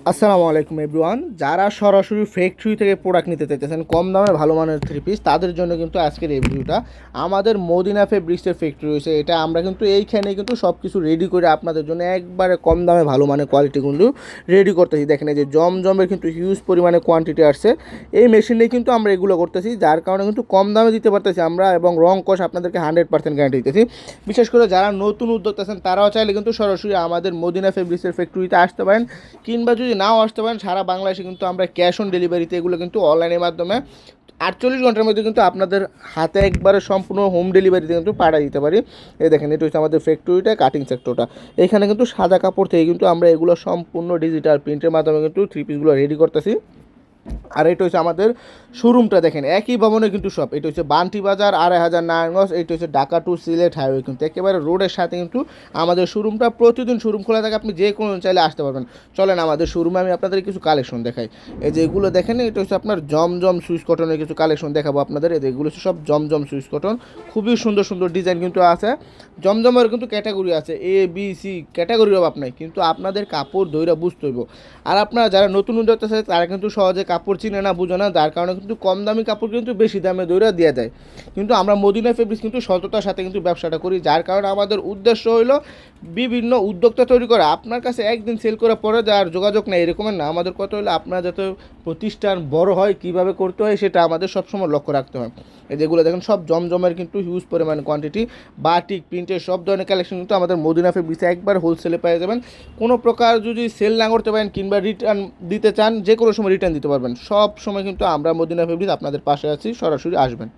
আসসালামু আলাইকুম এভরিওয়ান। যারা সরাসরি ফ্যাক্টরি থেকে প্রোডাক্ট নিতে চাইতেছেন কম দামে ভালো মানের থ্রি পিস, তাদের জন্য কিন্তু আজকের এই ভিডিওটা। আমাদের মদিনা ফেব্রিক্সের ফ্যাক্টরি রয়েছে, এটা আমরা কিন্তু এইখানে কিন্তু সব কিছু রেডি করে আপনাদের জন্য একবারে কম দামে ভালো মানের কোয়ালিটি কিন্তু রেডি করতেছি। দেখেন এই যে জমজমের কিন্তু হিউজ পরিমাণে কোয়ান্টিটি আসছে, এই মেশিনে কিন্তু আমরা এগুলো করতেছি, যার কারণে কিন্তু কম দামে দিতে পারতেছি আমরা, এবং রং কষ আপনাদেরকে 100% গ্যারান্টি দিতেছি। বিশেষ করে যারা নতুন উদ্যোক্তা আছেন তারাও চাইলে কিন্তু সরাসরি আমাদের মদিনা ফেব্রিক্সের ফ্যাক্টরিতে আসতে পারেন, কিংবা যদি নাও আসতে পারেন সারা বাংলাদেশে কিন্তু আমরা ক্যাশ অন ডেলিভারিতে এগুলো কিন্তু অনলাইনের মাধ্যমে 48 ঘন্টার মধ্যে কিন্তু আপনাদের হাতে একবারে সম্পূর্ণ হোম ডেলিভারিতে কিন্তু পাঠিয়ে দিতে পারি। এই দেখেন, এটা হচ্ছে আমাদের ফ্যাক্টরিটা, কাটিং সেক্টরটা। এখানে কিন্তু সাদা কাপড় থেকে কিন্তু আমরা এগুলো সম্পূর্ণ ডিজিটাল প্রিন্টের মাধ্যমে কিন্তু থ্রি পিসগুলো রেডি করতেছি। আর এটা হচ্ছে আমাদের শোরুমটা, দেখেন একই ভবনে কিন্তু সব। এটা হচ্ছে বান্টি বাজার, 2500 নারায়ণগঞ্জ। এটা হচ্ছে ঢাকা টু সিলেট হাইওয়ে, কিন্তু একেবারে রোডের সাথে কিন্তু আমাদের শোরুমটা। প্রতিদিন শোরুম খোলা থাকে, আপনি যে কোনো চাইলে আসতে পারবেন। চলেন আমাদের শোরুমে আমি আপনাদের কিছু কালেকশন দেখাই। এই যে এগুলো দেখেন, এটা হচ্ছে আপনার জমজম সুইচ কটনের কিছু কালেকশন দেখাবো আপনাদের। এই যে এগুলো হচ্ছে সব জমজম সুইচ কটন, খুবই সুন্দর সুন্দর ডিজাইন কিন্তু আছে। জমজমের কিন্তু ক্যাটাগরি আছে, এ বি সি ক্যাটাগরির অভাব নাই, কিন্তু আপনাদের কাপড় ধইরা বুঝতে হইব। আর আপনারা যারা নতুন উদ্যোক্তা আছে তারা কিন্তু সহজে কাপড় চিনে না, বুঝে না, যার কারণে কিন্তু কম দামি কাপড় কিন্তু বেশি দামে দইরা দেওয়া যায়। কিন্তু আমরা মদিনা ফেব্রিক্স কিন্তু সততার সাথে কিন্তু ব্যবসাটা করি, যার কারণে আমাদের উদ্দেশ্য হইলো বিভিন্ন উদ্যোক্তা তৈরি করা। আপনার কাছে একদিন সেল করে পরে যার যোগাযোগ নেই এরকমের না, আমাদের কথা হলো আপনার যাতে প্রতিষ্ঠান বড় হয়, কীভাবে করতে হয় সেটা আমাদের সবসময় লক্ষ্য রাখতে হয়। এই যেগুলো দেখেন সব জমজমের কিন্তু হিউজ পরিমাণ কোয়ান্টিটি, বাটিক প্রিন্টের সব ধরনের কালেকশন কিন্তু আমাদের মদিনা ফেব্রিক্সে একবার হোলসেলে পেয়ে যাবেন। কোনো প্রকার যদি সেল না করতে পারেন কিংবা রিটার্ন দিতে চান, যে কোনো সময় রিটার্ন দিতে পারবেন। সব সময় কিন্তু আমরা মদিনা ফেব্রিক্স আপনাদের পাশে আছি, সরাসরি আসবেন।